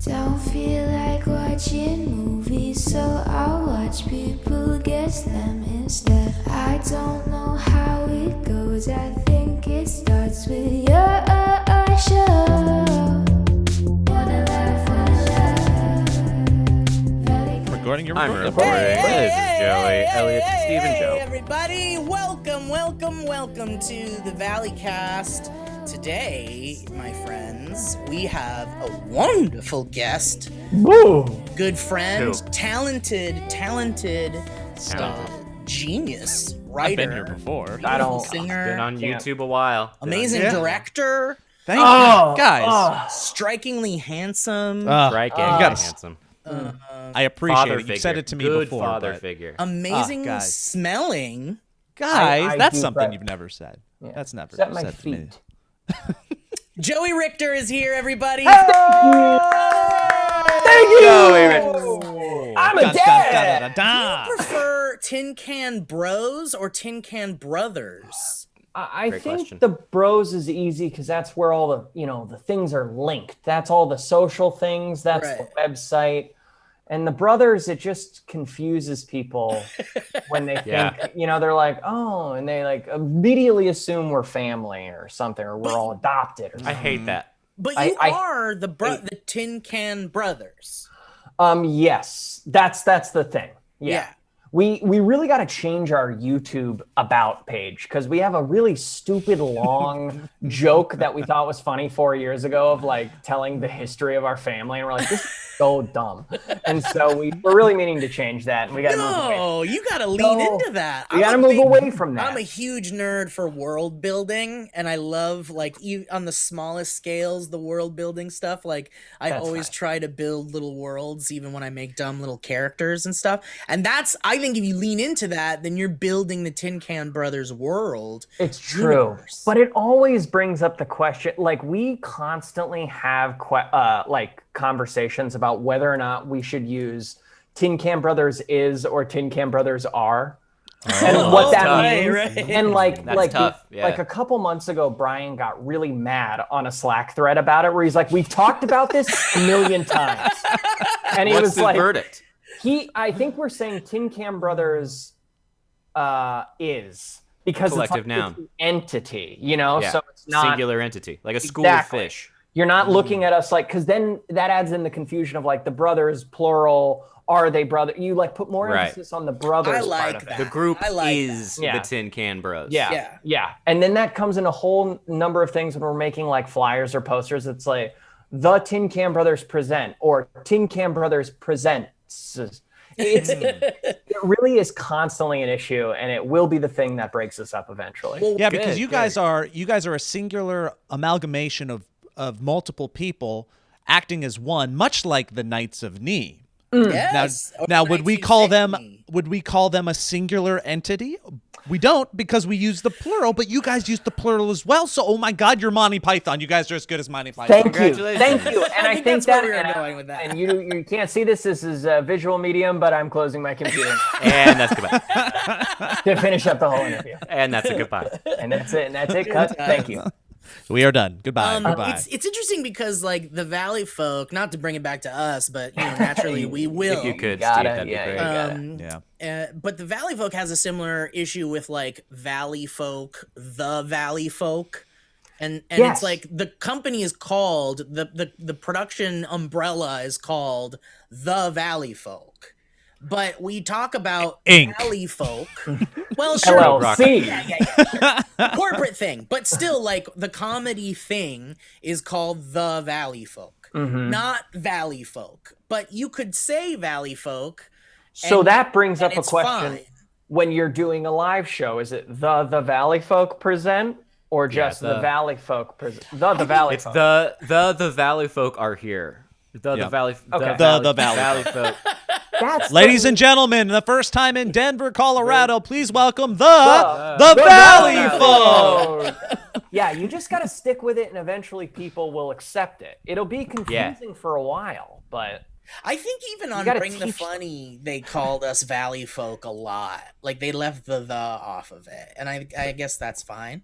Don't feel like watching movies, so I'll watch people guess them instead. I don't know how it goes, I think it starts with your show. Wanna laugh, Recording your I'm recording. recording. This is Joey, Elliot, Steve, and Joe. Hey, everybody. Welcome to the Valleycast. Today, my friends, we have a wonderful guest. Woo! Good friend, Who? talented, genius, writer. I've been here before. I don't- singer, Been on YouTube a while. amazing Yeah. director, Thank Oh, you, guys. strikingly handsome, Striking, you gotta- handsome. I appreciate Father it. figure. You said it to me Good before. father but- figure. amazing guys. smelling. Guys, I that's do something that. you've never said. Yeah. That's never Set my said to me. feet. Joey Richter is here, everybody. Thank you! Joey I'm a Dun, dun, dad! dun, dun, dun. Prefer Tin Can Bros or Tin Can Brothers? I Great think question. the bros is easy because that's where all the things are linked. That's all the social things. That's Right. the website. And the brothers, it just confuses people when they think, Yeah. they're like, oh, and they like immediately assume we're family or something, or we're all adopted or I something. hate that. But I- you I- are the Tin Can Brothers. Yes, that's the thing. Yeah. Yeah. We really got to change our YouTube about page because we have a really stupid long joke that we thought was funny 4 years ago of like telling the history of our family, and we're like, this is so dumb. And so we're really meaning to change that, and we got to move away. No, you got to lean No, into that. we got to I'm a move big- away from that. I'm a huge nerd for world building, and I love on the smallest scales the world building stuff. Like I That's always fine. try to build little worlds, even when I make dumb little characters and stuff. And I think if you lean into that, then you're building the Tin Can Brothers world. It's true, universe. but it always brings up the question. Like we constantly have conversations about whether or not we should use Tin Can Brothers is or Tin Can Brothers are, and what that tough. means. Right. And That's tough, yeah. like a couple months ago, Brian got really mad on a Slack thread about it, where he's like, "We've talked about this a million times," and he What's was the like, verdict? I think we're saying Tin Can Brothers is because Collective it's noun. it's an entity, Yeah. so it's not Singular entity, like a school Exactly. of fish. you're not looking at us like, because then that adds in the confusion of like the brothers plural, are they brother? You like put more Right. emphasis on the brothers I part like of it. that. The group I like is Yeah. the Tin Can Bros. Yeah, Yeah. and then that comes in a whole number of things when we're making like flyers or posters. It's like the Tin Can Brothers present or Tin Can Brothers presents. It really is constantly an issue, and it will be the thing that breaks us up eventually. Well, Yeah, Good, because you good. guys are a singular amalgamation of multiple people acting as one, much like the Knights of Ni. yes. Now, would we call them them? a singular entity? We don't, because we use the plural, but you guys use the plural as well. So, oh my God, you're Monty Python. You guys are as good as Monty Python. Thank you, Congratulations. thank you. And I think think that's where that, we were and, going with that. and you can't see this. This is a visual medium, but I'm closing my computer And that's goodbye. to finish up the whole interview. And that's a goodbye. And that's it. And that's it. Cut. Thank you. We are done. Goodbye. Goodbye. It's interesting because like the Valleyfolk, not to bring it back to us, but naturally we will. If you could, Got Steve, it, that'd be yeah, great. you got it. Yeah. But the Valleyfolk has a similar issue with like Valleyfolk, the Valleyfolk. And Yes. it's like the company is called the production umbrella is called the Valleyfolk. But we talk about Inc. Valleyfolk. Well, sure. LLC. Yeah. Corporate thing, but still, like the comedy thing is called the Valleyfolk, not Valleyfolk. But you could say Valleyfolk. So and- that brings and up a it's question. fine. When you're doing a live show, is it the Valleyfolk present or just the the- Valleyfolk present? The Valleyfolk. It's the Valleyfolk are here. The Yeah. Valley. Okay. The Valleyfolk. Valleyfolk. That's Ladies the- and gentlemen, the first time in Denver, Colorado, please welcome the The Valleyfolk. Yeah, you just got to stick with it, and eventually people will accept it. It'll be confusing for a while, but I think even on gotta Bring the teach them. Funny, they called us Valleyfolk a lot. Like they left the off of it, and I guess that's fine.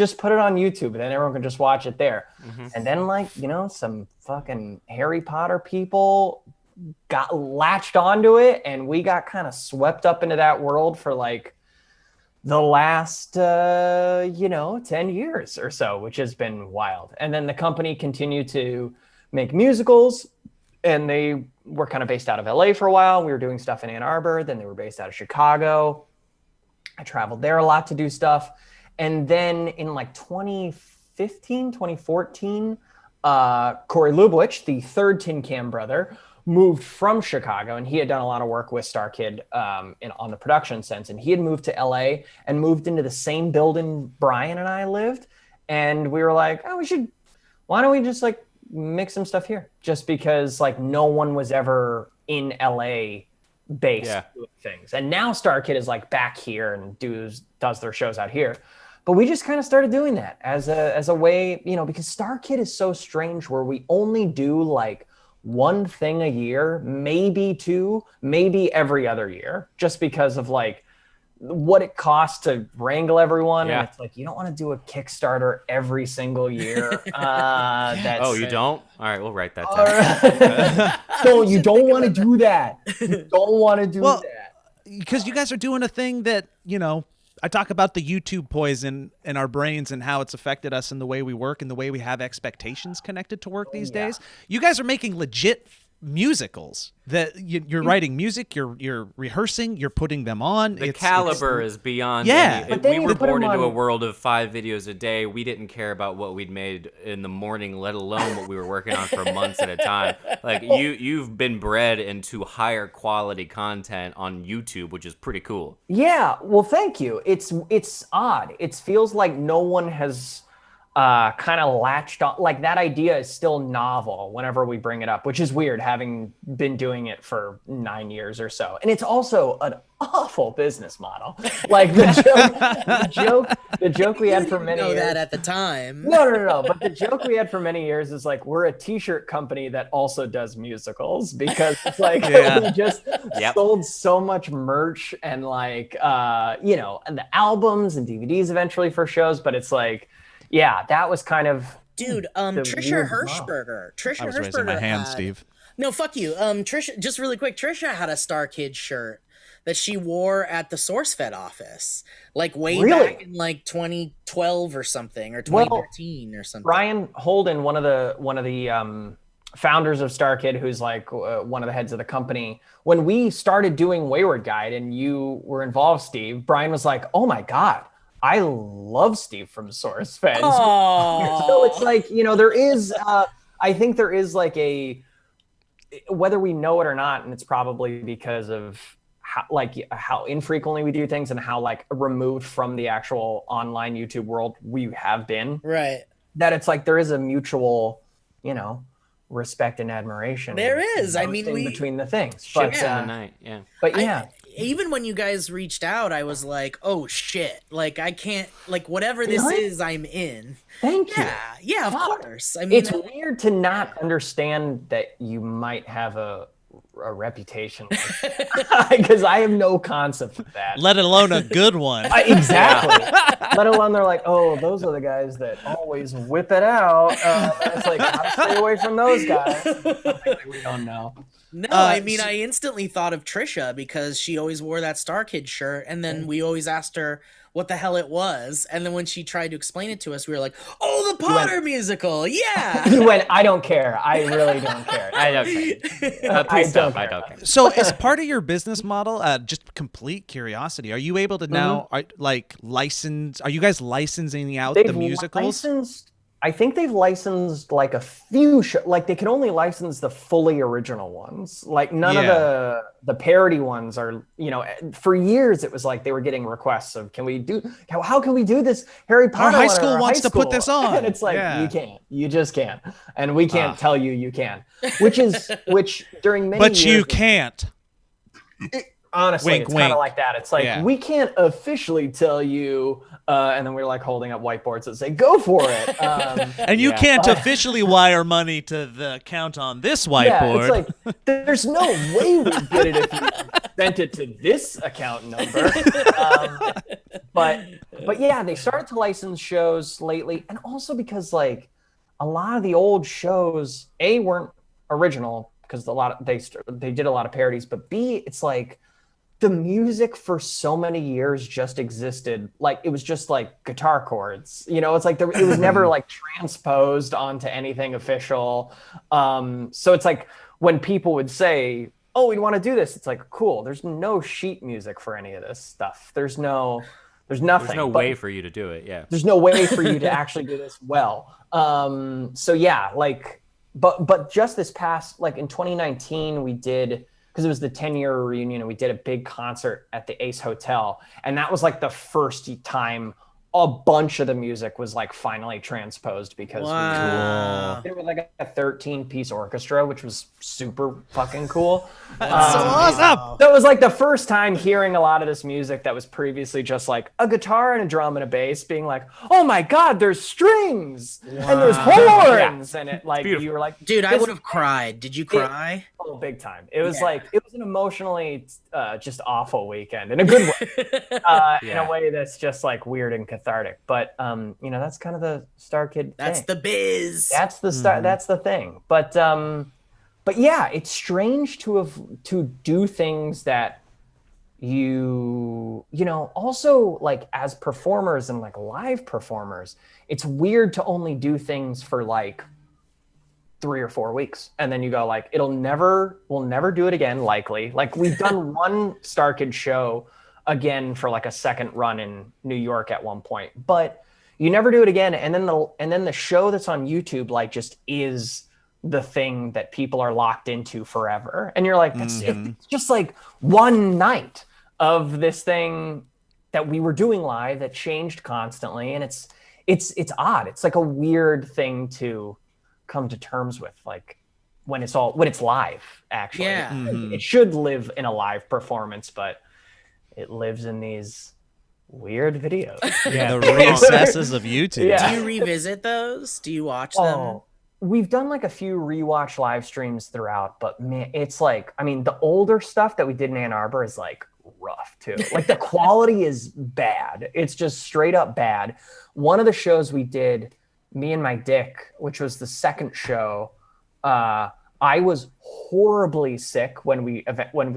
just put it on YouTube, and then everyone can just watch it there. Mm-hmm. And then, like, you know, some fucking Harry Potter people got latched onto it, and we got kind of swept up into that world for like the last 10 years or so, which has been wild. And then the company continued to make musicals, and they were kind of based out of LA for a while. We were doing stuff in Ann Arbor. Then they were based out of Chicago. I traveled there a lot to do stuff. And then in like 2015, 2014, Corey Lubowich, the third Tin Can brother, moved from Chicago, and he had done a lot of work with StarKid on the production sense. And he had moved to LA and moved into the same building Brian and I lived. And we were like, oh, why don't we just like mix some stuff here? Just because like no one was ever in LA based doing things. And now StarKid is like back here and does their shows out here. But we just kind of started doing that as a way, you know, because StarKid is so strange where we only do like one thing a year, maybe two, maybe every other year, just because of like what it costs to wrangle everyone. Yeah. And it's like, you don't want to do a Kickstarter every single year. You don't? All right, we'll write that down. So you don't want to do that. You don't want to do that. Because you guys are doing a thing that, you know, I talk about the YouTube poison in our brains and how it's affected us in the way we work and the way we have expectations connected to work these days. You guys are making legit musicals that you're writing music, you're rehearsing, you're putting them on. The caliber is beyond. We were born into a world of 5 videos a day. We didn't care about what we'd made in the morning, let alone what we were working on for months at a time. Like you've been bred into higher quality content on YouTube, which is pretty cool. Yeah, well, thank you. It's odd. It feels like no one has kind of latched on. Like that idea is still novel whenever we bring it up, which is weird, having been doing it for 9 years or so. And it's also an awful business model. Like the joke we had for many years. That at the time. No. But the joke we had for many years is like, we're a t-shirt company that also does musicals, because it's like we just sold so much merch and like, and the albums and DVDs eventually for shows. But it's like, yeah, that was kind of Trisha Hirschberger. I was raising my hand, Steve. No, fuck you. Trisha, just really quick. Trisha had a StarKid shirt that she wore at the SourceFed office, like way back in like 2012 or something, or 2013 or something. Brian Holden, one of the founders of StarKid, who's like one of the heads of the company, when we started doing Wayward Guide and you were involved, Steve, Brian was like, "Oh my God, I love Steve from SourceFed." So it's like, you know, there is, I think there is like whether we know it or not, and it's probably because of how infrequently we do things and how like removed from the actual online YouTube world we have been. Right. That it's like there is a mutual, you know, respect and admiration. There is. I mean, between the things. But in the night, But yeah. Even when you guys reached out, I was like, oh shit, like I can't, like whatever this is, I'm in. Thank you. Yeah, of course. I mean, it's weird to not understand that you might have a reputation, because I have no concept of that. Let alone a good one. Exactly. Let alone they're like, oh, those are the guys that always whip it out. It's like, gotta stay away from those guys. We don't know. No, I mean, I instantly thought of Trisha because she always wore that StarKid shirt, and then we always asked her what the hell it was, and then when she tried to explain it to us, we were like, "Oh, the Potter musical, yeah." You went, "I don't care. I really don't care. I don't care. Please stop. I don't care." So, as part of your business model, just complete curiosity, are you able to now license? Are you guys licensing out the musicals? I think they've licensed like a few like they can only license the fully original ones. Like none of the parody ones are, you know, for years it was like they were getting requests of, how can we do this Harry Potter? Our high school wants to put this on. And it's like, you can't. You just can't. And we can't tell you can. Which during many years. But you can't. Honestly, wink, it's kind wink. of like that. It's like, we can't officially tell you, and then we're like holding up whiteboards that say, go for it. And you can't officially wire money to the account on this whiteboard. Yeah, it's like, there's no way we did it if you sent it to this account number. But yeah, they started to license shows lately, and also because like a lot of the old shows weren't original because they did a lot of parodies, but B, it's like the music for so many years just existed. Like it was just like guitar chords, it's like it was never like transposed onto anything official. So it's like when people would say, oh, we want to do this, it's like, cool, there's no sheet music for any of this stuff. There's nothing. There's no way for you to do it. Yeah. There's no way for you to actually do this well. So yeah, like, but just this past, like in 2019, we did, because it was the 10-year reunion, and we did a big concert at the Ace Hotel. And that was like the first time a bunch of the music was like finally transposed, because we did it with like a 13-piece orchestra, which was super fucking cool. That's so awesome. That was like the first time hearing a lot of this music that was previously just like a guitar and a drum and a bass, being like, oh my God, there's strings and there's horns. And it like, you were like, dude, I would have cried. Did you cry? Oh, big time. It was like, it was an emotionally just awful weekend in a good way. In a way that's just like weird and cathartic. But that's kind of the StarKid That's thing. the biz. That's the that's the thing. But yeah, it's strange to do things that you also like as performers and like live performers, it's weird to only do things for like 3 or 4 weeks, and then you go like, we'll never do it again, likely. Like we've done one StarKid show again for like a second run in New York at one point, but you never do it again. And then the show that's on YouTube like just is the thing that people are locked into forever. And you're like, it's just like one night of this thing that we were doing live that changed constantly, and it's odd. It's like a weird thing to come to terms with, like when it's live, actually. It should live in a live performance, but it lives in these weird videos. The recesses of YouTube. Do you revisit those? Do you watch them? We've done like a few rewatch live streams throughout, but man, it's like, I mean, the older stuff that we did in Ann Arbor is like rough too. Like the quality is bad. It's just straight up bad. One of the shows we did, Me and My Dick, which was the second show, I was horribly sick when we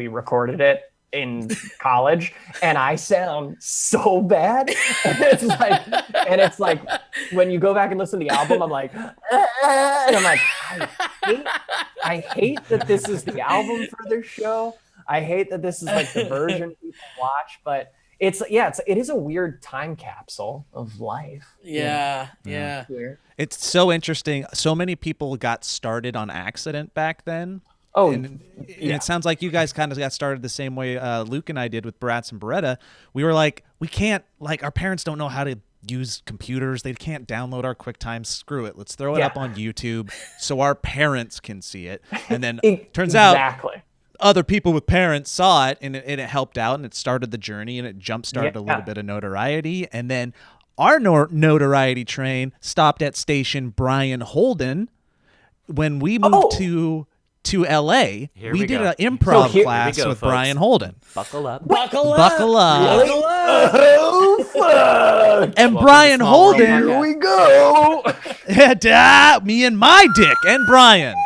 recorded it in college, and I sound so bad. And it's like when you go back and listen to the album, I'm like, and I'm like, I hate that this is the album for this show. I hate that this is like the version people watch, but it is a weird time capsule of life. Yeah. It's so interesting. So many people got started on accident back then. Oh, and it sounds like you guys kind of got started the same way Luke and I did with Barats and Beretta. We were like, we can't, like, our parents don't know how to use computers. They can't download our QuickTime. Screw it. Let's throw it up on YouTube so our parents can see it. And then turns out other people with parents saw it, and it helped out, and it started the journey, and it jump-started a little bit of notoriety. And then our notoriety train stopped at station Brian Holden when we moved to LA. We did an improv class with Brian Holden. Buckle up. Oh, fuck. And Brian Holden. Here we go. Me and my dick and Brian's.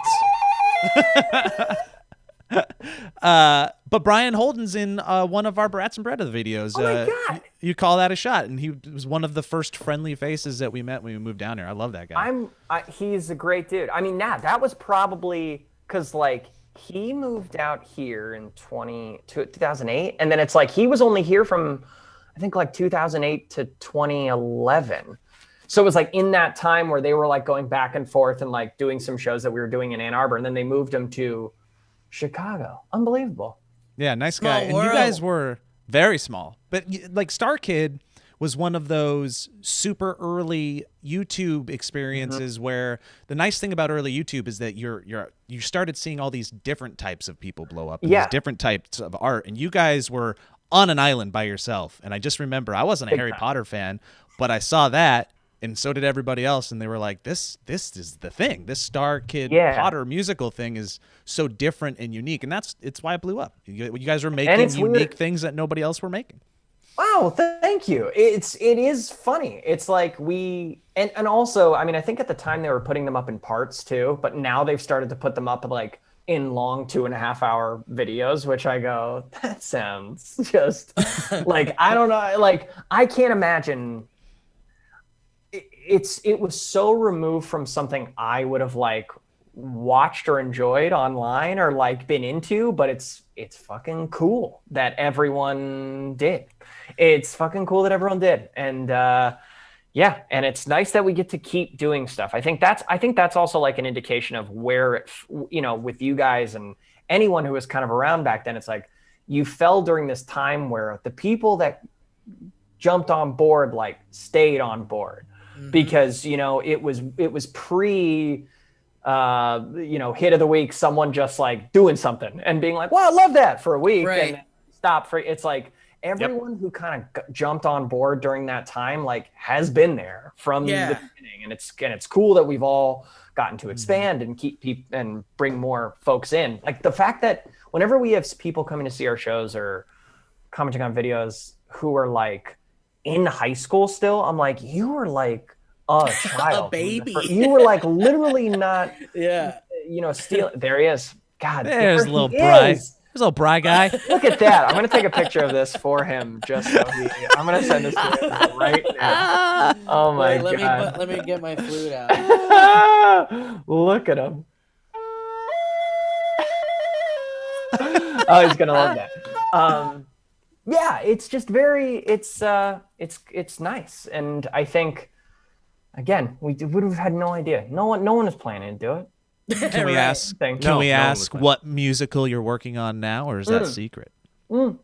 But Brian Holden's in one of our Barats and Beretta videos. Oh my God. You call that a shot, and he was one of the first friendly faces that we met when we moved down here. I love that guy. He's a great dude. I mean, that was probably because like he moved out here in 2008, and then it's like he was only here from I think like 2008 to 2011. So it was like in that time where they were like going back and forth and like doing some shows that we were doing in Ann Arbor, and then they moved him to Chicago. Unbelievable. Yeah, nice guy. And you guys were very small, but like StarKid was one of those super early YouTube experiences where the nice thing about early YouTube is that you started seeing all these different types of people blow up, and these different types of art, and you guys were on an island by yourself. And I just remember I wasn't a Harry Potter fan, but I saw that and so did everybody else, and they were like, this is the thing. This StarKid Potter musical thing is so different and unique, and it's why it blew up. You guys were making unique things that nobody else were making. Wow, thank you. It is funny. It's like and also, I mean, I think at the time they were putting them up in parts too, but now they've started to put them up like in long 2.5-hour videos, which I go, that sounds just like, I don't know. Like, I can't imagine. It was so removed from something I would have like watched or enjoyed online or like been into, but it's fucking cool that everyone did. It's fucking cool that everyone did. And and it's nice that we get to keep doing stuff. I think that's also like an indication of where with you guys and anyone who was kind of around back then, it's like you fell during this time where the people that jumped on board like stayed on board because it was pre hit of the week, someone just like doing something and being like, well, I love that for a week and stop for it's like everyone who kind of jumped on board during that time like has been there from the beginning, and it's cool that we've all gotten to expand and keep and bring more folks in. Like the fact that whenever we have people coming to see our shows or commenting on videos who are like in high school still, I'm like, you were like a child, a baby. You were like literally not steal. There he is. God, there's a little Bry. There's a little Bry guy. Look at that. I'm gonna take a picture of this for him just so I'm gonna send this to him right now. Oh my God. Let me get my flute out. Look at him. Oh, he's gonna love that. It's just very it's nice, and I think again we would have had no idea. No one was planning to do it. Can we ask? Can we ask what musical you're working on now, or is that secret? Well,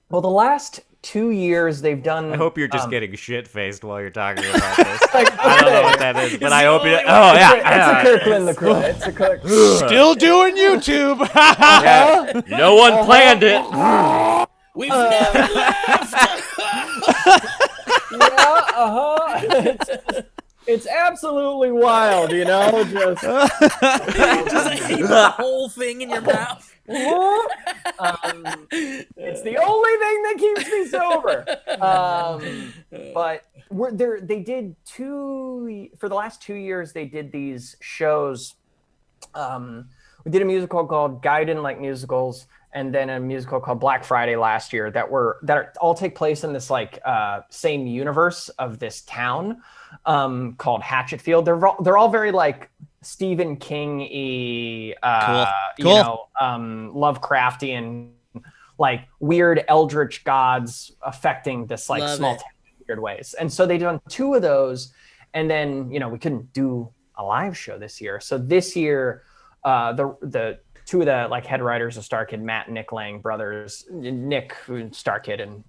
the last 2 years they've done. I hope you're just getting shit faced while you're talking about this. I don't know what that is, but I hope you. Oh yeah, it's a Kirkland the Crow. It's a Kirkland. Still doing YouTube. No one planned it. We've never left. It's absolutely wild, just the whole thing in your mouth. It's the only thing that keeps me sober. But they did for the last 2 years, they did these shows. We did a musical called Guy Didn't Like Musicals, and then a musical called Black Friday last year that all take place in this like same universe of this town called Hatchetfield. They're all very like Stephen King-y, Lovecraftian, like weird eldritch gods affecting this like small town in weird ways. And so they done 2 of those, and then we couldn't do a live show this year. So this year, the 2 of the like head writers of StarKid, Matt and Nick Lang brothers, Nick StarKid and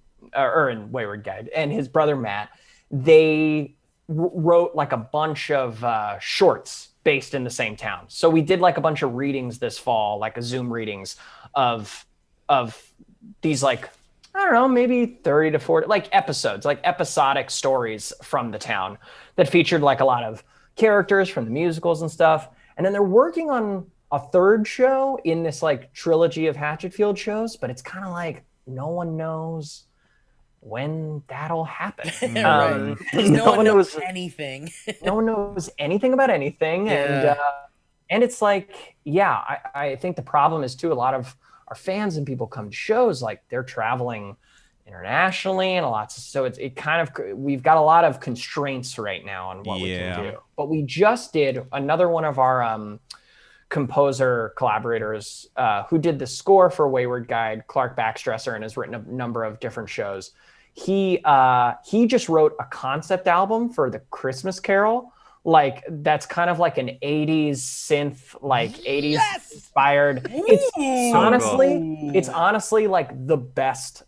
Wayward Guide, and his brother Matt, they wrote like a bunch of shorts based in the same town. So we did like a bunch of readings this fall, like a Zoom readings of these like, I don't know, maybe 30 to 40 like episodes, like episodic stories from the town that featured like a lot of characters from the musicals and stuff. And then they're working on a 3rd show in this like trilogy of Hatchetfield shows, but it's kind of like no one knows when that'll happen. No one knows anything. No one knows anything about anything. And it's like, I think the problem is too, a lot of our fans and people come to shows, like they're traveling internationally and we've got a lot of constraints right now on what we can do. But we just did another one of our composer collaborators who did the score for Wayward Guide, Clark Backstresser, and has written a number of different shows. He just wrote a concept album for the Christmas Carol, like that's kind of like an 80s synth, like 80s inspired. It's honestly like the best.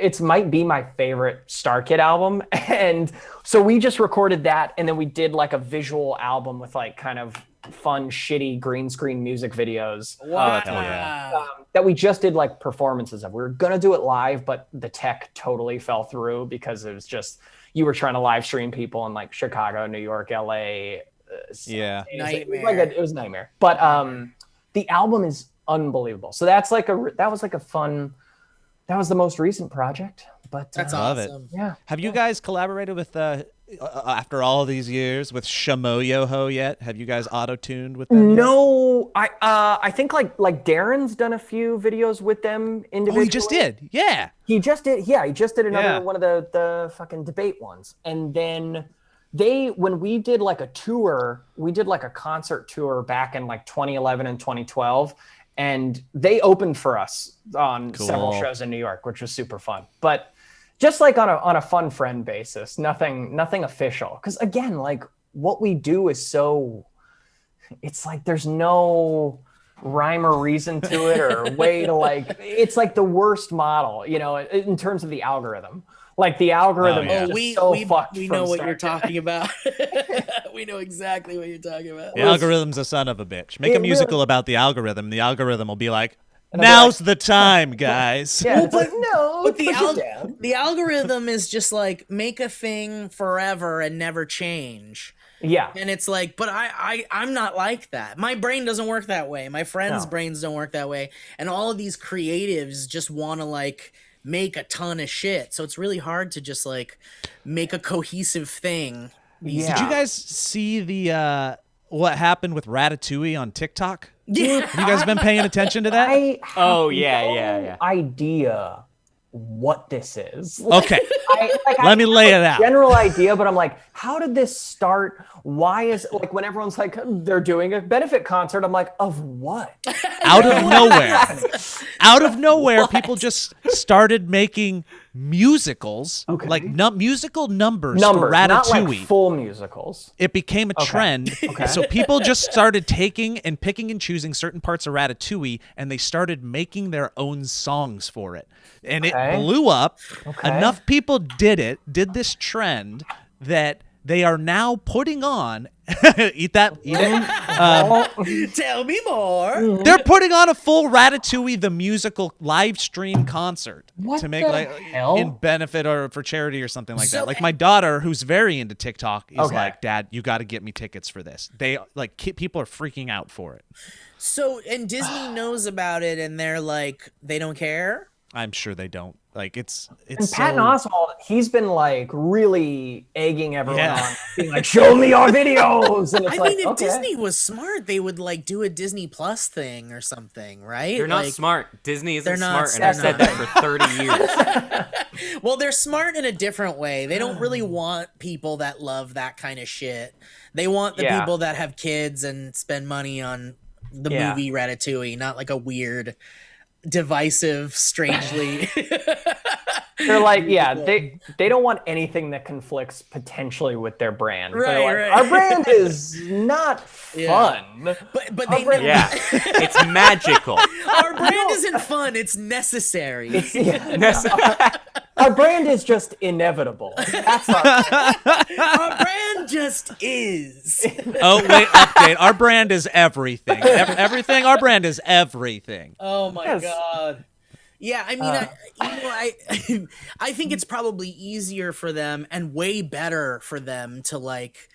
It might be my favorite StarKid album. And so we just recorded that, and then we did like a visual album with like kind of fun, shitty green screen music videos. Wow. That we just did like performances of. We were gonna do it live, but the tech totally fell through because it was just, you were trying to live stream people in like Chicago, New York, LA. Nightmare. It was a nightmare. But the album is unbelievable. So that was the most recent project. But That's awesome. Yeah. Have you guys collaborated with after all these years with Shamoyoho yet? Have you guys auto-tuned with them? No, I think like Darren's done a few videos with them individually. Oh, he just did. Yeah. He just did. Yeah, he just did another one of the fucking debate ones. And then when we did like a tour, we did like a concert tour back in like 2011 and 2012. And they opened for us on several shows in New York, which was super fun. But just like on a fun friend basis, nothing official. Because again, like what we do is so, it's like there's no rhyme or reason to it or way to like, it's like the worst model, you know, in terms of the algorithm. Like the algorithm is just so fucked. We know what you're talking about. We know exactly what you're talking about. The algorithm's a son of a bitch. Make a musical about the algorithm. The algorithm will be like, now's the time, guys. Yeah, but no, but the algorithm is just like make a thing forever and never change. Yeah. And it's like, but I'm not like that. My brain doesn't work that way. My friends' brains don't work that way. And all of these creatives just want to like make a ton of shit. So it's really hard to just like make a cohesive thing. Yeah. Did you guys see the what happened with Ratatouille on TikTok? Yeah. Have you guys been paying attention to that? I have yeah. idea what this is. Okay. Let me lay it out. General idea, but I'm like, how did this start? Why is like when everyone's like they're doing a benefit concert? I'm like, of what? Out of nowhere, people just started making musicals, like musical numbers for Ratatouille. Not like full musicals. It became a trend. So people just started taking and picking and choosing certain parts of Ratatouille, and they started making their own songs for it. And it blew up. Enough people did this trend that they are now putting on eat it. Tell me more. They're putting on a full Ratatouille the musical live stream concert to make in benefit or for charity or something like that. Like my daughter, who's very into TikTok, is like, Dad, you got to get me tickets for this. They like people are freaking out for it. So and Disney knows about it, and they're like, they don't care. I'm sure they don't. Like it's and Patton Oswalt, he's been like really egging everyone on, being like, "Show me your videos." And it's I mean, if Disney was smart, they would like do a Disney Plus thing or something, right? They're not smart. Disney isn't smart, and I've said that for 30 years. Well, they're smart in a different way. They don't really want people that love that kind of shit. They want the people that have kids and spend money on the movie Ratatouille, not like a weird, divisive, strangely. They're like, they don't want anything that conflicts potentially with their brand. Right. Our brand is not fun. But they it's magical. Our brand isn't fun, it's necessary. Our brand is just inevitable. That's our brand just is. Oh, wait, update. Our brand is everything. Everything. Our brand is everything. Oh my God. Yeah, I mean, I think it's probably easier for them and way better for them to like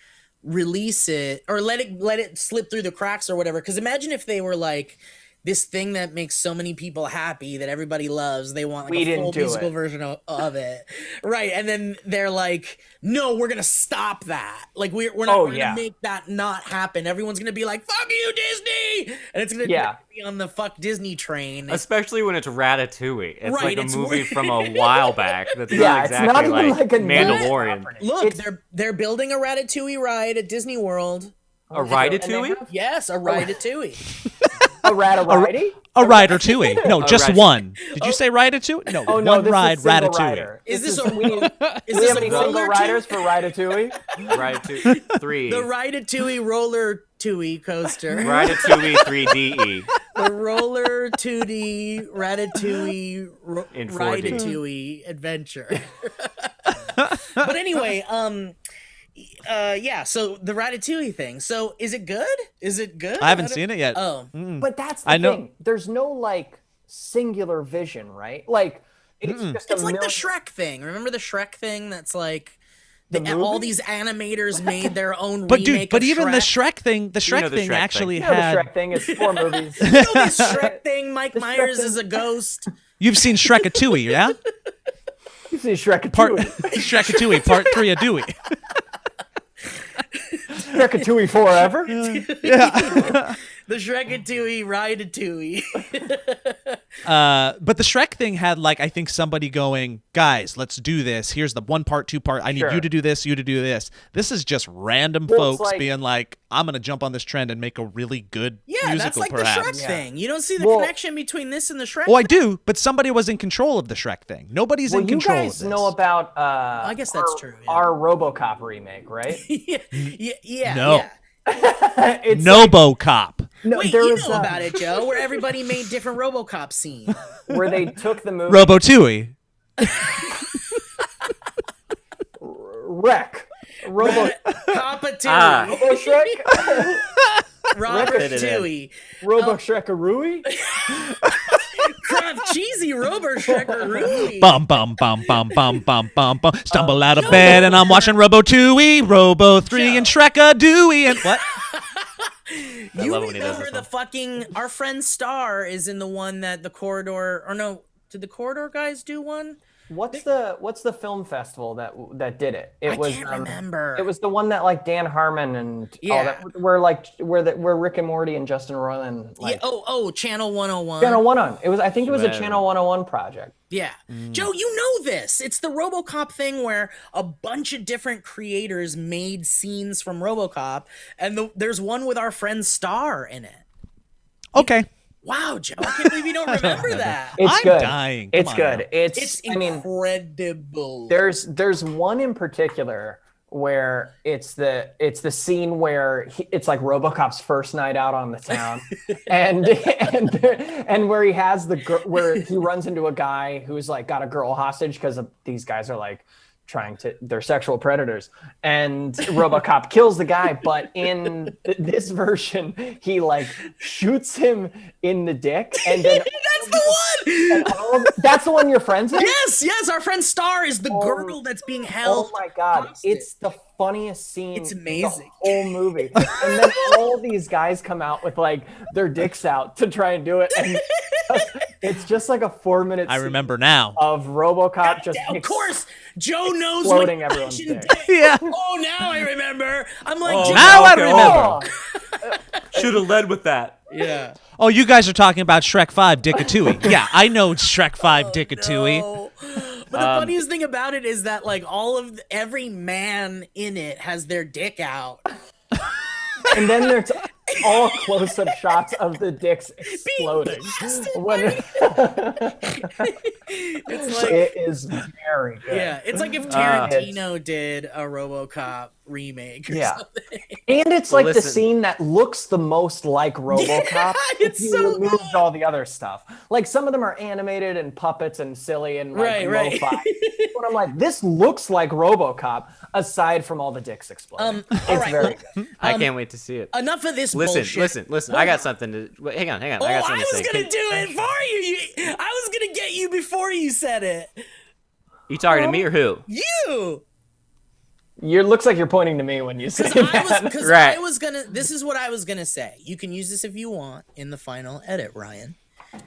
release it or let it slip through the cracks or whatever. Because imagine if they were like this thing that makes so many people happy that everybody loves. They want like a full musical version of it, right? And then they're like, "No, we're gonna stop that. Like we're not gonna make that not happen. Everyone's gonna be like, fuck you, Disney!' And it's gonna be on the fuck Disney train." Especially when it's Ratatouille. It's like a movie weird. from a while back. That's not exactly it's not even like a Mandalorian. Look, they're building a Ratatouille ride at Disney World. A Ratatouille? Yes, a Ratatouille. A Ratatouille? A Ratatouille. No, just one. Did you say Ratatouille? No, no, one ride Ratatouille. Is this we have any single riders for Ratatouille? Ratatouille 3. The Ratatouille roller Tui coaster. Ratatouille 3DE. The roller 2D Ratatouille in 4D. Ratatouille adventure. But anyway, so the Ratatouille thing. So is it good? Is it good? I haven't seen it yet. Oh. But that's the thing. There's no like singular vision, right? Like it's just it's like the Shrek thing. Remember the Shrek thing that's like All these animators made their own but remake. But of even Shrek. the Shrek thing, the Shrek thing actually had. The Shrek thing is 4 movies. You know this Shrek thing? Mike Myers is a ghost. You've seen Shrek-a-Tooie, yeah? You've seen Shrek-a-Tooie. Shrek-a-Tooie, part 3 of Dewey. Shrek-a-Tooie forever? Yeah. The Shrek-a-Tooie, Ride-a-Tooie. But the Shrek thing had, like, I think somebody going, guys, let's do this. Here's the 1 part, 2 part. I need you to do this, you to do this. This is just random folks being like, I'm going to jump on this trend and make a really good musical, that's like perhaps. the Shrek thing. You don't see the connection between this and the Shrek thing? I do, but somebody was in control of the Shrek thing. Nobody's in control of this. You guys know about I guess that's true. Yeah. Our Robocop remake, right? yeah. No. Yeah. It's Nobocop. No, wait, you know about it, Joe, where everybody made different Robocop scenes. Where they took the movie... Robotooie. Wreck. Robocop-a-Tooie. Robo-Shrek. Robert-Tooie. Robo-Shrek-a-Rooie. Craft cheesy Robo-Shrek-a-Rooie. Bum, bum, bum, bum, bum, bum, bum, bum. Stumble out of bed and I'm watching Robotooie, Robo 3 and Shrek-a-Dooie and what? You remember the fucking... Our friend Star is in the one that the Corridor... Or no, did the Corridor guys do one? What's the film festival that did it? I can't remember. It was the one that like Dan Harmon and all that, where Rick and Morty and Justin Roiland. Like, Channel 101. Channel 101. It was. I think it was a Channel 101 project. Yeah. Joe, you know this. It's the Robocop thing where a bunch of different creators made scenes from Robocop, and there's one with our friend Star in it. Okay. Wow, Joe, I can't believe you don't remember that. It's good. Dying. It's good. Now. It's incredible. There's one in particular where it's the scene where it's like RoboCop's first night out on the town, and where he has where he runs into a guy who's like got a girl hostage because these guys are like they're sexual predators, and RoboCop kills the guy, but in this version he like shoots him in the dick, and then that's the one. That's the one you're friends with? Yes, our friend Star is the girl that's being held. Oh my god, hostage. It's the funniest scene. It's amazing. The whole movie. And then all these guys come out with like their dicks out to try and do it, and it's just like a 4-minute. I remember now of RoboCop just. Of course, Joe knows exploding everyone's dick. Yeah. Oh, now I remember. I'm like, now I remember. Should have led with that. Yeah. Oh, you guys are talking about Shrek 5 Dick-a-Tooie. Yeah, I know Shrek 5 Dick-a-Tooie. No. But the funniest thing about it is that like every man in it has their dick out. And then there's all close-up shots of the dicks exploding. It's like, it is very good. Yeah, it's like if Tarantino did a RoboCop remake or something. And it's like the scene that looks the most like RoboCop. Yeah, it's if you so removed good. all the other stuff. Like some of them are animated and puppets and silly and like Right. lo-fi. But I'm like, this looks like RoboCop aside from all the dicks exploding. It's very good. I can't wait to see it. Enough of this bullshit. Listen. I got something to. Wait, hang on. I got something to say. I was gonna do it for you. I was gonna get you before you said it. You talking to me or who? You. It looks like you're pointing to me when you say that. Right. This is what I was gonna say. You can use this if you want in the final edit, Ryan.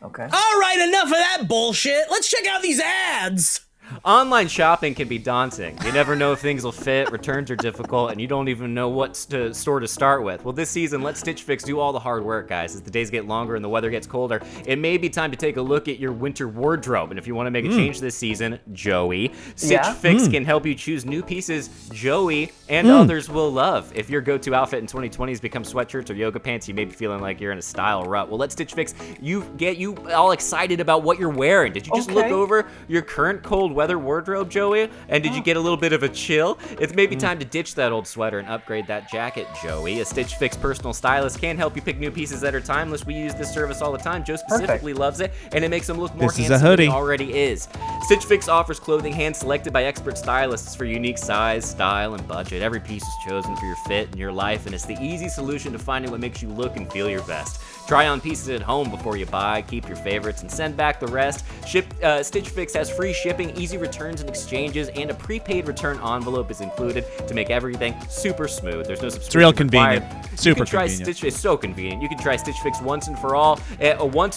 Okay. All right, enough of that bullshit. Let's check out these ads. Online shopping can be daunting. You never know if things will fit, returns are difficult, and you don't even know what store to start with. Well, this season, let Stitch Fix do all the hard work, guys. As the days get longer and the weather gets colder, it may be time to take a look at your winter wardrobe. And if you want to make a change this season, Joey, Stitch Fix can help you choose new pieces Joey and others will love. If your go-to outfit in 2020 has become sweatshirts or yoga pants, you may be feeling like you're in a style rut. Well, let Stitch Fix get you all excited about what you're wearing. Did you just look over your current cold weather wardrobe, Joey? And did you get a little bit of a chill? It's maybe time to ditch that old sweater and upgrade that jacket, Joey. A Stitch Fix personal stylist can help you pick new pieces that are timeless. We use this service all the time. Joe specifically loves it, and it makes him look more handsome than he already is. Stitch Fix offers clothing hand-selected by expert stylists for unique size, style, and budget. Every piece is chosen for your fit and your life, and it's the easy solution to finding what makes you look and feel your best. Try on pieces at home before you buy, keep your favorites, and send back the rest. Stitch Fix has free shipping, easy easy returns and exchanges, and a prepaid return envelope is included to make everything super smooth. There's no subscription. It's real convenient. Required. Super convenient. It's so convenient. You can try Stitch Fix once and for all,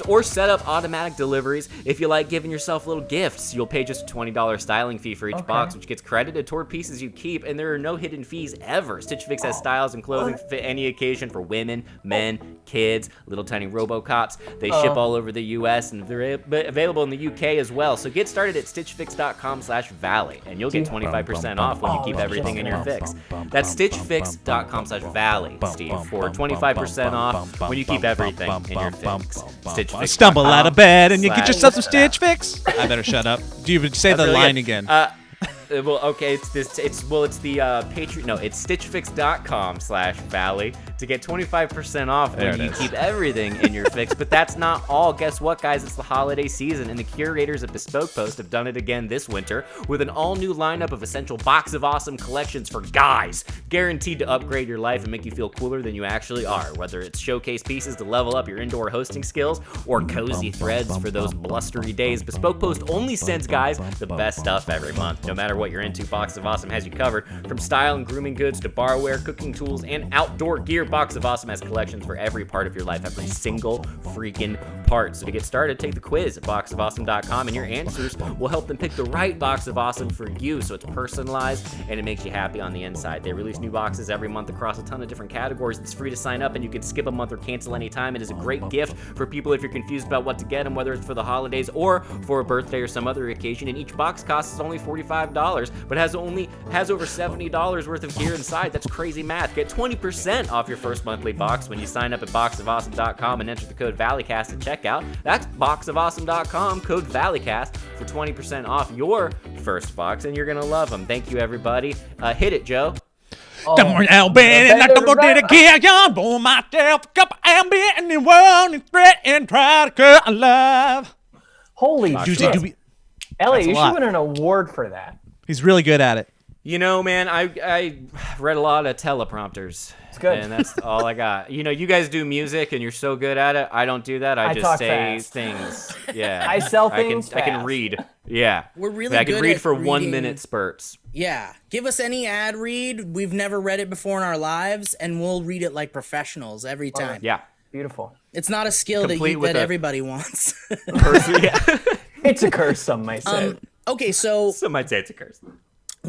or set up automatic deliveries if you like giving yourself little gifts. You'll pay just a $20 styling fee for each box, which gets credited toward pieces you keep, and there are no hidden fees ever. Stitch Fix has styles and clothing to fit any occasion for women, men, kids, little tiny Robocops. They ship all over the U.S. and they're available in the U.K. as well. So get started at stitchfix.com/valley, and you'll get 25% off when you keep everything in your fix. That's stitchfix.com/valley, Steve, for 25% off when you keep everything in your fix. Stitch Fix. Stumble out of bed and you get yourself some Stitch Fix. I better shut up. Do you say the line again? Well, okay, it's the Patreon. No, it's stitchfix.com/valley to get 25% off when you keep everything in your fix. But that's not all. Guess what, guys? It's the holiday season, and the curators of Bespoke Post have done it again this winter with an all-new lineup of essential Box of Awesome collections for guys, guaranteed to upgrade your life and make you feel cooler than you actually are. Whether it's showcase pieces to level up your indoor hosting skills or cozy threads for those blustery days, Bespoke Post only sends guys the best stuff every month. No matter what you're into, Box of Awesome has you covered. From style and grooming goods to barware, cooking tools, and outdoor gear, Box of Awesome has collections for every part of your life, every single freaking part. So to get started, take the quiz at boxofawesome.com, and your answers will help them pick the right Box of Awesome for you. So it's personalized and it makes you happy on the inside. They release new boxes every month across a ton of different categories. It's free to sign up, and you can skip a month or cancel anytime. It is a great gift for people if you're confused about what to get them, whether it's for the holidays or for a birthday or some other occasion. And each box costs only $45, but has over $70 worth of gear inside. That's crazy math. Get 20% off your first monthly box when you sign up at boxofawesome.com and enter the code Valleycast at checkout. That's boxofawesome.com, code Valleycast for 20% off your first box, and you're gonna love them. Thank you, everybody. Hit it, Joe. Don't now, Ben, I don't go to the kill young boy myself. A cup of ambient in the world and threat and try to cut a love. Holy shit. Elliot, you lot. should win an award for that. He's really good at it. You know, man, I read a lot of teleprompters. It's good. And that's all I got. You know, you guys do music and you're so good at it. I don't do that. I just say fast. things. Yeah. I sell things I can fast. read. Yeah. We're really I can good read at for reading. 1 minute spurts. Yeah. Give us any ad read. We've never read it before in our lives, and we'll read it like professionals every time. Yeah. Beautiful. It's not a skill Complete with that a- everybody wants. Yeah. It's a curse, some might say. Okay, so Some might say it's a curse.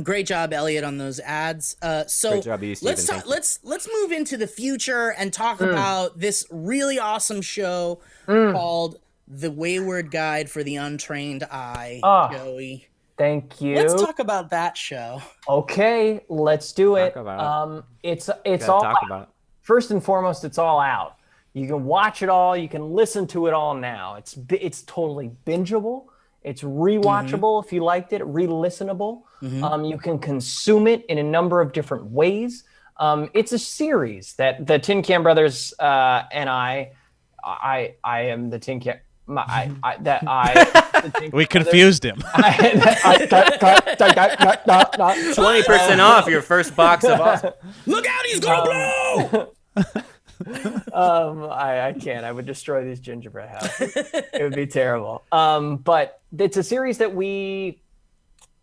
great job, Elliot, on those ads. So Great job, you, Steven. let's Thank you. let's move into the future and talk about this really awesome show called The Wayward Guide for the Untrained Eye. Joey, Thank you. let's talk about that show. Okay, let's do it. Talk about It's Gotta all talk out. about it. First and foremost, it's all out. You can watch it all. You can listen to it all now. It's totally bingeable. It's rewatchable if you liked it. Re-listenable. You can consume it in a number of different ways. It's a series that the Tin Can Brothers and I am the Tin Can. We confused him. 20% off your first box of Awesome. Look out, he's gonna blow! I can't. I would destroy these gingerbread houses. It would be terrible. But it's a series that we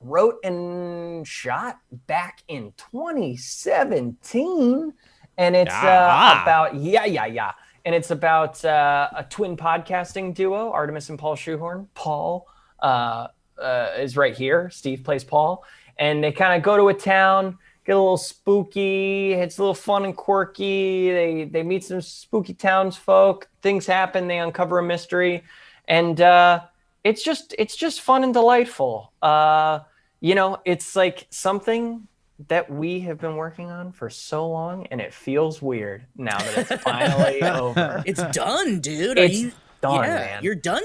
wrote and shot back in 2017, and it's about and it's about a twin podcasting duo, Artemis and Paul Shoehorn. Paul is right here. Steve plays Paul, and they kind of go to a town. Get a little spooky. It's a little fun and quirky. They meet some spooky townsfolk. Things happen. They uncover a mystery, and it's just fun and delightful. It's like something that we have been working on for so long, and it feels weird now that it's finally over. It's done, dude. It's done, man. You're done.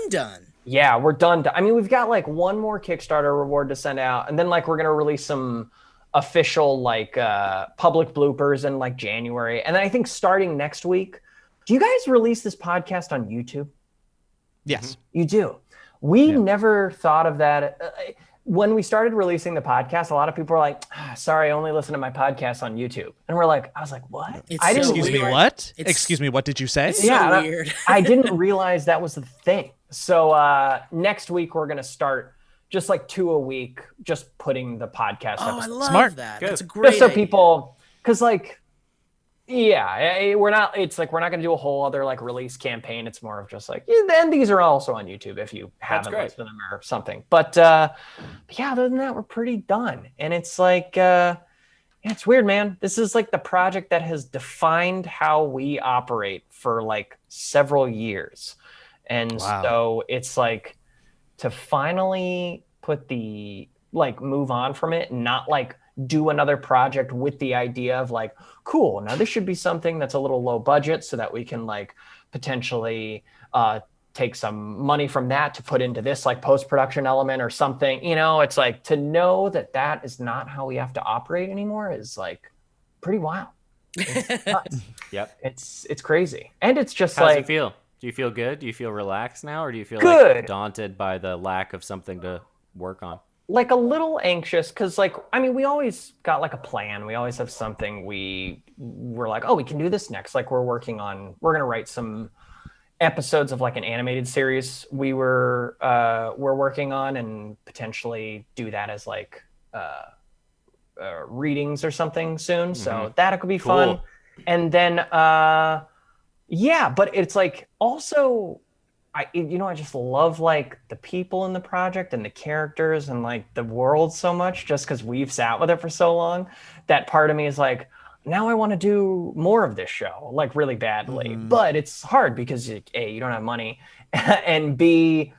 Yeah, we're done. I mean, we've got like one more Kickstarter reward to send out, and then like we're gonna release some official public bloopers in like January, and then I think starting next week. Do you guys release this podcast on YouTube? Yes. You do. We never thought of that. When we started releasing the podcast, a lot of people were like, sorry, I only listen to my podcast on YouTube. And I was like, what? Excuse me, what? Excuse me, what did you say? It's so weird. I didn't realize that was the thing. So next week, we're going to start just like 2 a week, just putting the podcast Oh, I love Smart. that. Good. That's a great just so idea. people, because like, yeah, we're not going to do a whole other like release campaign. It's more of just like, and these are also on YouTube if you haven't listened to them or something. But yeah, other than that, we're pretty done. And it's like, yeah, it's weird, man. This is like the project that has defined how we operate for like several years. And so it's like to finally put move on from it and not like do another project with the idea of like, cool, now this should be something that's a little low budget so that we can like potentially take some money from that to put into this like post-production element or something. It's like to know that is not how we have to operate anymore is like pretty wild. It's nuts. Yep. It's crazy. And it's just How does like, it feel? Do you feel good? Do you feel relaxed now, or do you feel good. like daunted by the lack of something to work on? Like a little anxious because like, I mean, we always got like a plan. We always have something we're like, oh, we can do this next. Like we're going to write some episodes of like an animated series we're working on and potentially do that as like readings or something soon. So that could be fun. And then, yeah, but it's like also I just love like the people in the project and the characters and like the world so much just because we've sat with it for so long. That part of me is like, now I want to do more of this show, like really badly. But it's hard because A, you don't have money, and B,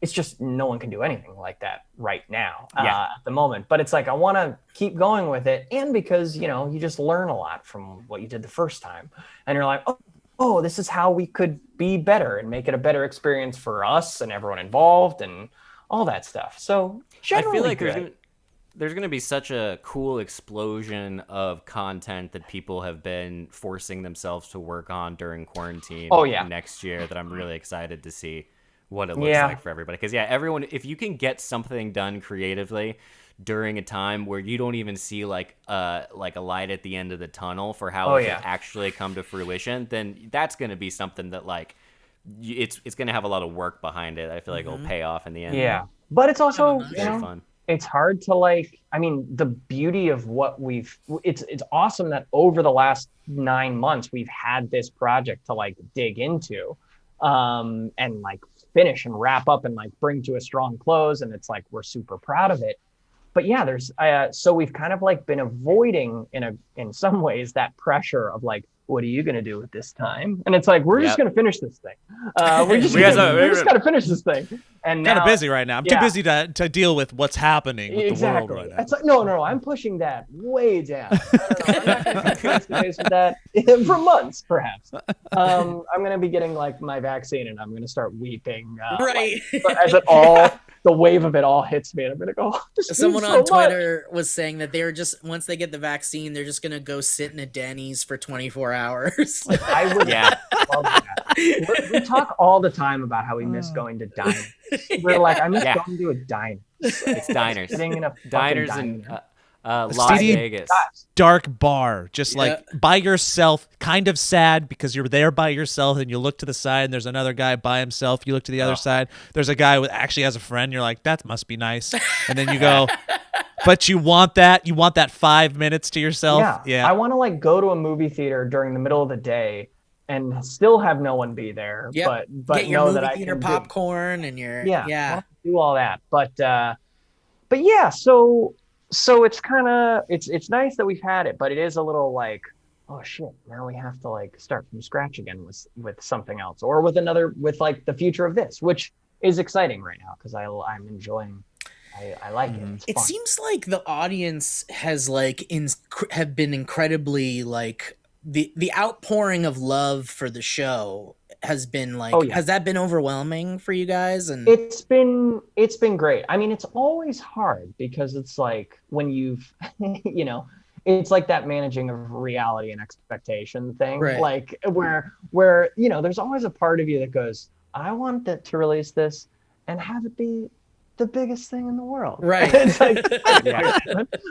it's just no one can do anything like that right now at the moment. But it's like I want to keep going with it, and because you just learn a lot from what you did the first time, and you're like, oh, this is how we could be better and make it a better experience for us and everyone involved and all that stuff. So generally, I feel like there's going to be such a cool explosion of content that people have been forcing themselves to work on during quarantine next year that I'm really excited to see what it looks like for everybody. Because everyone, if you can get something done creatively during a time where you don't even see like a light at the end of the tunnel for how it can actually come to fruition, then that's going to be something that like it's going to have a lot of work behind it. I feel like it'll pay off in the end. Yeah, but it's also fun. It's hard to like, I mean, the beauty of what it's awesome that over the last 9 months, we've had this project to like dig into and like finish and wrap up and like bring to a strong close. And it's like, we're super proud of it. But yeah, there's, so we've kind of like been avoiding in some ways that pressure of like, what are you going to do with this time? And it's like, we're just going to finish this thing. We're just got to finish this thing. And kind of busy right now. I'm too busy to deal with what's happening with the world right now. It's like, no, I'm pushing that way down. I'm not going to face to face with that for months, perhaps. I'm going to be getting like my vaccine and I'm going to start weeping. Right. Like, as it all, the wave of it all hits me and I'm going to go, someone on Twitter was saying that they're just, once they get the vaccine, they're just going to go sit in a Denny's for 24 hours. I would love that. We talk all the time about how we miss going to diners. We're like, I miss going to a diner. It's diners. Sitting in a diners in Las Vegas. Dark bar, just like by yourself, kind of sad because you're there by yourself and you look to the side and there's another guy by himself. You look to the other side. There's a guy with actually has a friend. You're like, that must be nice. And then you go, but you want that 5 minutes to yourself. Yeah. I want to like go to a movie theater during the middle of the day and still have no one be there. But get your know movie that I theater can popcorn and your do all that. But yeah, so it's kind of it's nice that we've had it, but it is a little like, oh shit, now we have to like start from scratch again with something else or with like the future of this, which is exciting right now because I'm enjoying. I like it. It seems like the audience has like have been incredibly like the outpouring of love for the show has been like, has that been overwhelming for you guys? And it's been great. I mean, it's always hard because it's like when you've, it's like that managing of reality and expectation thing, right. Like where, there's always a part of you that goes, I want to release this and have it be the biggest thing in the world. Right. It's like,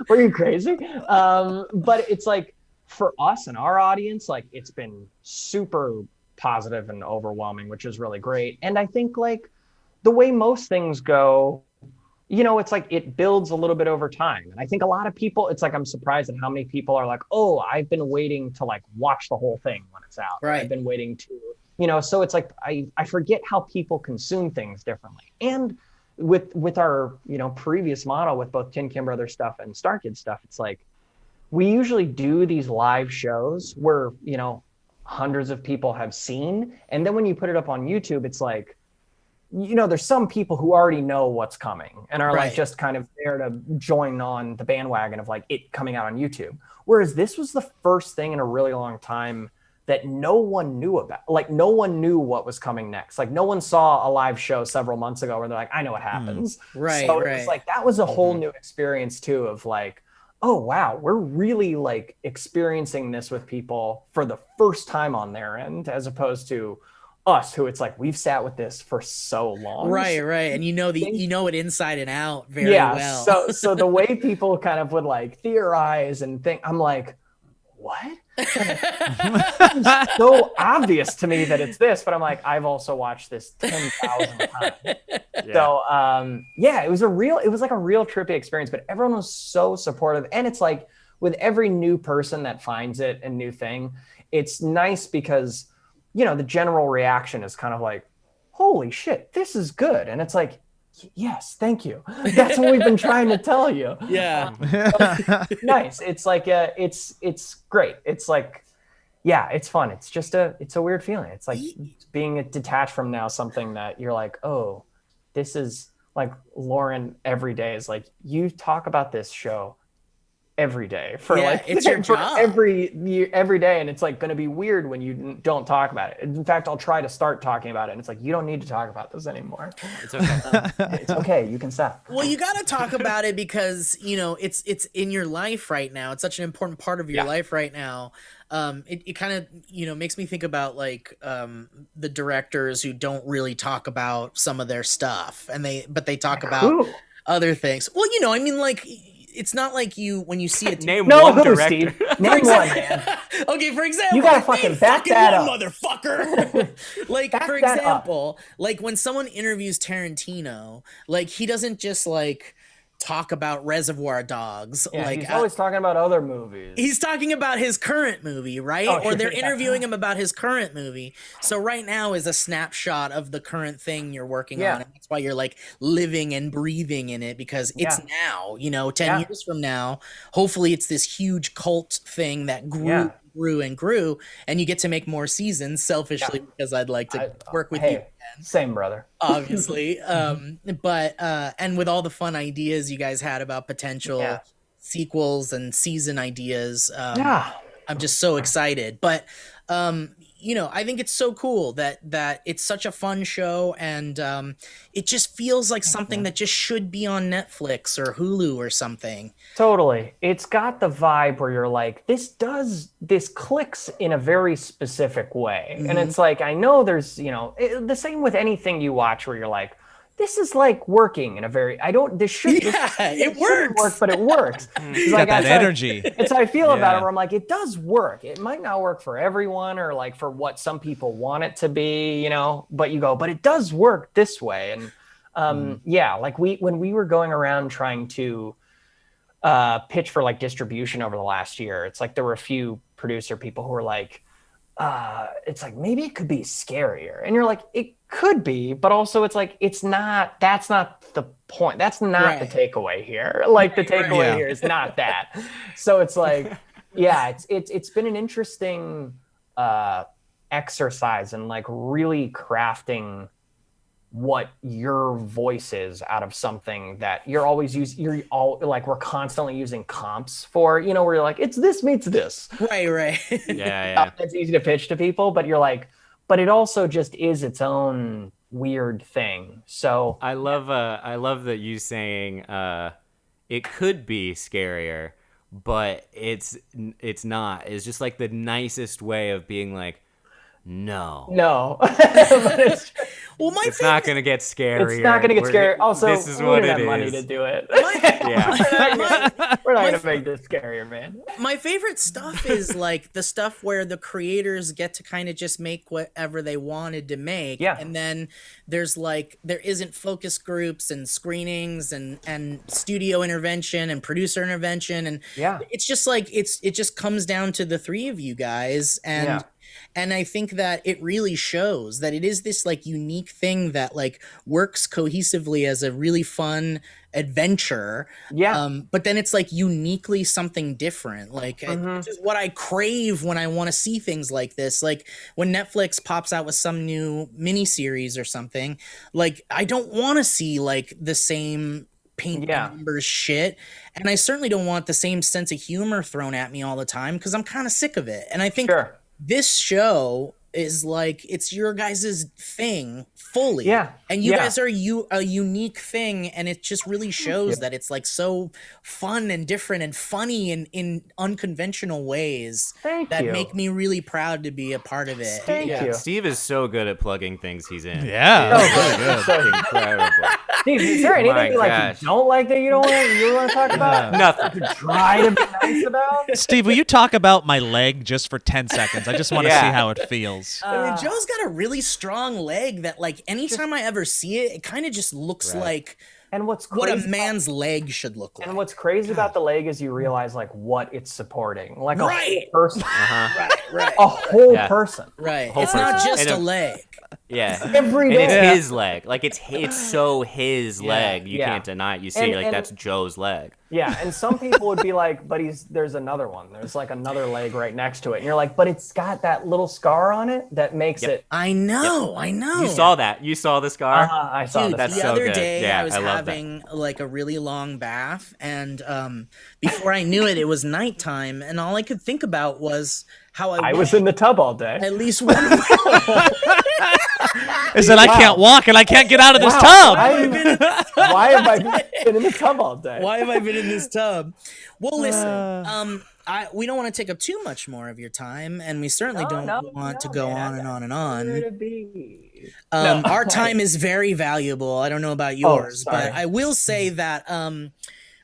were you crazy? But it's like for us and our audience, like it's been super positive and overwhelming, which is really great. And I think like the way most things go, it's like it builds a little bit over time. And I think a lot of people, it's like I'm surprised at how many people are like, oh, I've been waiting to like watch the whole thing when it's out. Right. I've been waiting to, so it's like I forget how people consume things differently. And with our, previous model with both Tin Can Brothers stuff and StarKid stuff, it's like we usually do these live shows where, hundreds of people have seen. And then when you put it up on YouTube, it's like, there's some people who already know what's coming and are like just kind of there to join on the bandwagon of like it coming out on YouTube. Whereas this was the first thing in a really long time that no one knew about. Like no one knew what was coming next. Like no one saw a live show several months ago where they're like, I know what happens. Right. So it was like, that was a whole new experience too of like, oh, wow, we're really like experiencing this with people for the first time on their end, as opposed to us who it's like we've sat with this for so long. Right. And you know it inside and out very well. So the way people kind of would like theorize and think, I'm like, what? It's so obvious to me that it's this, but I'm like, I've also watched this 10,000 times. Yeah. So it was like a real trippy experience, but everyone was so supportive. And it's like with every new person that finds it a new thing, it's nice because the general reaction is kind of like, holy shit, this is good. And it's like, yes, thank you. That's what we've been trying to tell you. Yeah. Nice. It's like, it's great. It's like, yeah, it's fun. It's just it's a weird feeling. It's like being detached from now something that you're like, oh, this is like Lauren every day is like, you talk about this show every day for it's your job every day, and it's like going to be weird when you don't talk about it. In fact, I'll try to start talking about it, and it's like, you don't need to talk about this anymore. It's okay. It's okay, you can stop. Well, you got to talk about it because it's in your life right now. It's such an important part of your life right now. It kind of makes me think about like the directors who don't really talk about some of their stuff, but they talk about other things. Well, I mean, like, it's not like when you see it. Name one director. Steve. Name one, man. Okay, for example, you gotta fucking back that up, motherfucker. Like, for example, like when someone interviews Tarantino, like he doesn't just like talk about Reservoir Dogs. Yeah, like he's always talking about other movies. He's talking about his current movie, right? Or they're interviewing him about his current movie. So right now is a snapshot of the current thing you're working on. And that's why you're like living and breathing in it, because it's now, 10 years from now, hopefully it's this huge cult thing that grew and grew, and you get to make more seasons selfishly because I'd like to work with you again. Same, brother. Obviously. But and with all the fun ideas you guys had about potential sequels and season ideas, I'm just so excited. But I think it's so cool that it's such a fun show, and it just feels like something that just should be on Netflix or Hulu or something. Totally. It's got the vibe where you're like, this clicks in a very specific way. Mm-hmm. And it's like, I know there's, the same with anything you watch where you're like, this is like working in a very, it works, but it works. It's got that energy. It's how I feel about it, where I'm like, it does work. It might not work for everyone or like for what some people want it to be, but you go, but it does work this way. And like when we were going around trying to pitch for like distribution over the last year, it's like there were a few producer people who were like, it's like, maybe it could be scarier. And you're like, it could be, but also it's like, that's not the point. That's not the takeaway here. Like the takeaway here is not that. So it's like, it's been an interesting exercise in like really crafting what your voice is out of something that we're constantly using comps for, where you're like, it's this meets this. Right. It's easy to pitch to people, but you're like, but it also just is its own weird thing. So I love that you saying it could be scarier, but it's not. It's just like the nicest way of being like, no. Well, It's not going to get scary. It's not going to get scary. Also, this is we what don't it have money is. to do it. Yeah. We're not going to make this scarier, man. My favorite stuff is like the stuff where the creators get to kind of just make whatever they wanted to make. Yeah. And then there isn't focus groups and screenings and studio intervention and producer intervention. And it's just like, it just comes down to the three of you guys. And I think that it really shows that it is this like unique thing that like works cohesively as a really fun adventure. But then it's like uniquely something different. Like this is what I crave when I want to see things like this. Like when Netflix pops out with some new miniseries or something, like I don't want to see like the same paint numbers shit. And I certainly don't want the same sense of humor thrown at me all the time because I'm kind of sick of it. And I think this show is like, it's your guys' thing fully. And you guys are a unique thing, and it just really shows that it's like so fun and different and funny in unconventional ways that make me really proud to be a part of it. Thank you. Steve is so good at plugging things he's in. Yeah. So incredible. Steve, is there anything like you don't like that you want to talk about? Nothing. To try to be nice about? Steve, will you talk about my leg just for 10 seconds? I just want to see how it feels. I mean, Joe's got a really strong leg that, like, anytime I ever see it, it kind of just looks like what a man's leg should look like. And what's crazy about the leg is you realize, like, what it's supporting. Like a whole person. A whole person. It's not just a leg. Every day. And it's his leg. Like, it's so his leg. You can't deny it. You see, that's Joe's leg. Yeah, and some people would be like, but there's another one. There's like another leg right next to it. And you're like, but it's got that little scar on it that makes it. I know. You saw that. You saw the scar? I saw that. That's the so other good. day I was having like a really long bath, and before I knew it, it was nighttime, and all I could think about was how I was in the tub all day. At least one. Is that I can't walk and I can't get out of this tub. Why have I been in the tub all day? Why have I been in this tub? Well, listen, we don't want to take up too much more of your time, and we certainly don't want to go on and on and on. Our time is very valuable. I don't know about yours, but I will say that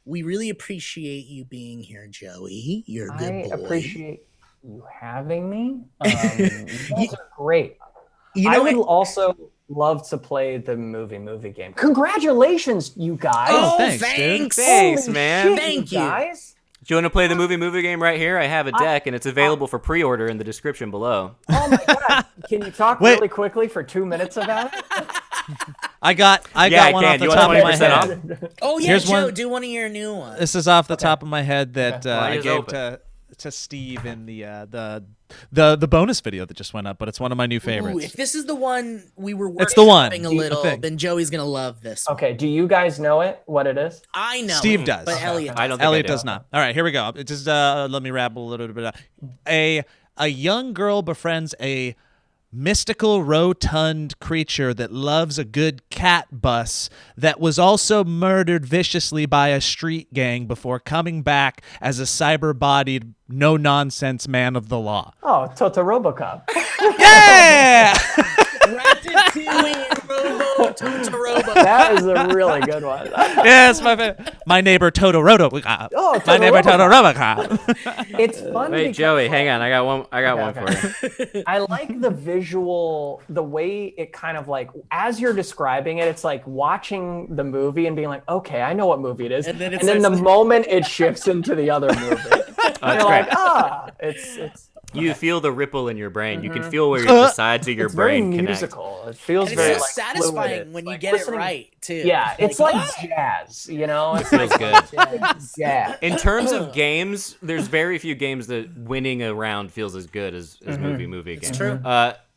we really appreciate you being here, Joey. You're a good boy. I appreciate you having me. You are great. I would also love to play the movie game. Congratulations, you guys! Oh, thanks, thanks, man. Thank you, guys. Do you want to play the movie game right here? I have a deck, and it's available for pre-order in the description below. Oh my god! Can you talk really quickly for 2 minutes about it? I got one off the top of my head. Off? Oh yeah, Joe, do one of your new ones. This is off the top of my head that I gave to Steve in the bonus video that just went up, but it's one of my new favorites. Ooh, if this is the one we were workshopping a little, then Joey's gonna love this one. Okay, do you guys know what it is? I know. Steve does, but Elliot I don't. Elliot does not. All right, here we go. Just let me rabble a little bit. A young girl befriends a mystical rotund creature that loves a good cat bus that was also murdered viciously by a street gang before coming back as a cyber-bodied, no-nonsense man of the law. Oh, Toto Robocop. Yeah! That is a really good one. Yes, my favorite. My neighbor Toto Robocop. Oh, my neighbor Toto Robocop. It's fun. Wait, Joey, hang on. I got one for you. I like the visual, the way it kind of like, as you're describing it, it's like watching the movie and being like, okay, I know what movie it is. And then the moment it shifts into the other movie, you're like, it's. You feel the ripple in your brain. You can feel where the sides of your brain connect. It's very musical. It feels and very it's so satisfying when you get it right too. Yeah, it's like jazz, you know. It feels good. Yeah. In terms of games, there's very few games that winning a round feels as good as movie games. It's true.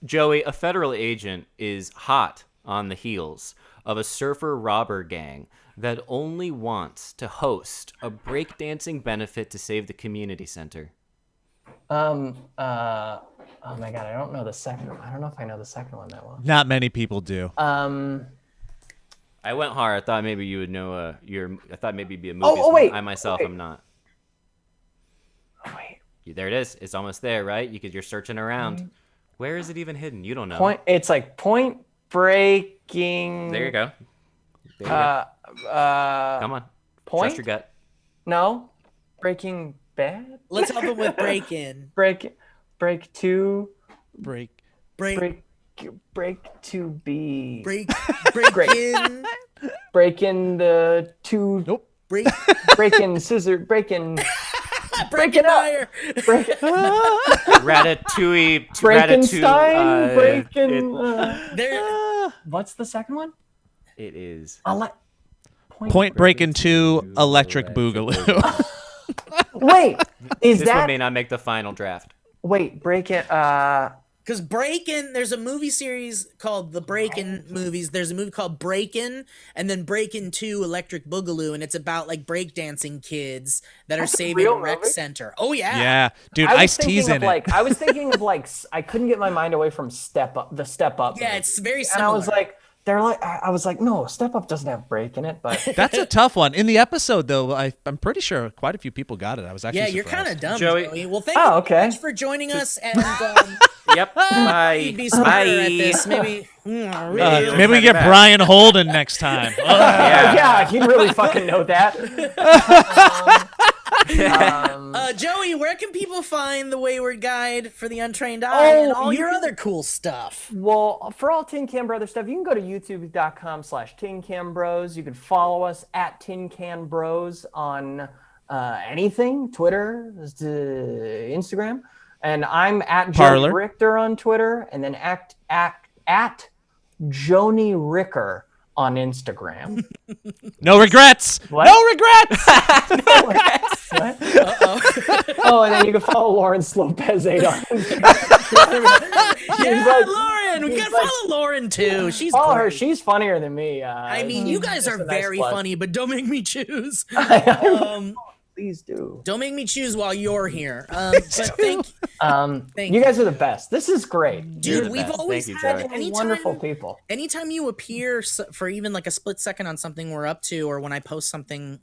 Joey, a federal agent is hot on the heels of a surfer robber gang that only wants to host a breakdancing benefit to save the community center. Oh my god, I don't know the second one. I don't know if I know the second one that well. Not many people do. I went hard. I thought maybe you would know. I thought maybe it'd be a movie. Oh wait. I myself am not. Oh wait. There it is. It's almost there, right? You're searching around. Where is it even hidden? You don't know. It's like point Breaking. There you go. Come on. Point? Trust your gut. No. Breaking Bad? Let's help him with break in. Break 2. Break. Break to be. Break Great. in. Breaking the 2. Nope. Breaking scissor. Breaking. Breaking up. Fire. Ratatouille. Frankenstein. Breaking. What's the second one? It is. Point Breaking 2 Electric Boogaloo. Wait, is This that? one may not make the final draft. Wait, Breaking. Because Breakin', there's a movie series called the Breakin' movies. There's a movie called Breakin', and then Breakin' 2 Electric Boogaloo, and it's about like breakdancing kids that are saving a rec center. Oh yeah, Yeah, dude, Ice-T's in it. I was thinking of like I couldn't get my mind away from Step Up. Yeah, it's very similar. And I was like, no, Step Up doesn't have break in it, but That's a tough one. In the episode, though, I'm pretty sure quite a few people got it. I was actually you're surprised. kind of dumb, Joey. Joey. Well, thank you very much for joining us, and Yep. Bye. you'd be smarter at this. Maybe, really. Maybe we get Brian Holden next time. yeah, he'd really fucking know that. Joey, where can people find the Wayward Guide for the Untrained Eye and all your other cool stuff? Well, for all Tin Can Brother stuff, you can go to youtube.com/Tin Can Bros. You can follow us at Tin Can Bros on anything, Twitter, Instagram. And I'm at Parler. Joe Richter on Twitter, and then at Joni Ricker on Instagram. No regrets. What? No regrets. What? Oh, and then you can follow Lawrence Lopez 8 on Instagram. Lauren, we gotta follow Lauren too. She's follow great. her. She's funnier than me. I mean, you guys are a nice very plus. funny, but don't make me choose. Please do. Don't make me choose while you're here. But thank You guys are the best. This is great. dude. We've always Thank you, had Joey. Wonderful people. Anytime you appear for even like a split second on something we're up to, or when I post something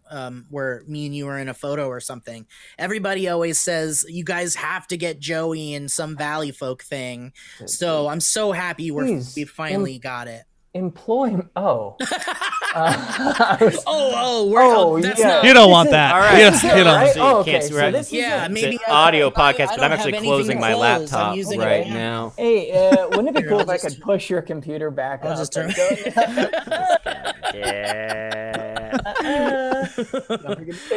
where me and you are in a photo or something, everybody always says you guys have to get Joey in some Valleyfolk thing. So I'm so happy we finally got it. Employ him. Oh. That's yeah. not. You don't want that. All right. You don't. Right? So you Oh, can't okay. see So right- this is Yeah, it. maybe It's an audio podcast, I but don't I'm have actually anything closing my closed. I'm laptop using it right now. now. Hey, wouldn't it be Here, cool I'll if I just- could push your computer back I'll up? just turn.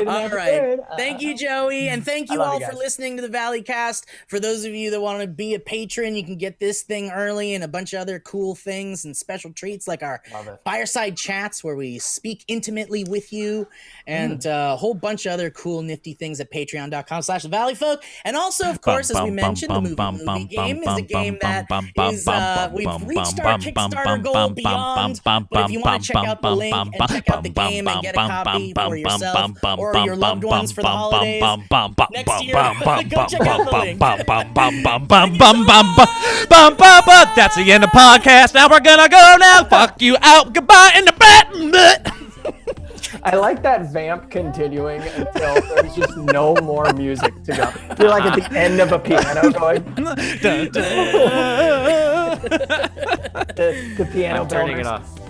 All right. Thank you, Joey. And thank you love all you for guys. listening to the Valleycast. For those of you that want to be a patron, you can get this thing early and a bunch of other cool things and special treats like our fireside chats where we speak intimately with you and a whole bunch of other cool nifty things at patreon.com/Valleyfolk. And also, of course, as we mentioned, the movie game is a game that is, we've reached our Kickstarter goal beyond. But if you want to check out the link and check out the game and get a copy for yourself or your loved ones for the holidays next year, go check out the link. That's the end of the podcast. Now we're gonna go now. Fuck you out. Goodbye in the bed. I like that vamp continuing until there's just no more music to go. You're like at the end of a piano going. The piano I'm turning builders. it off.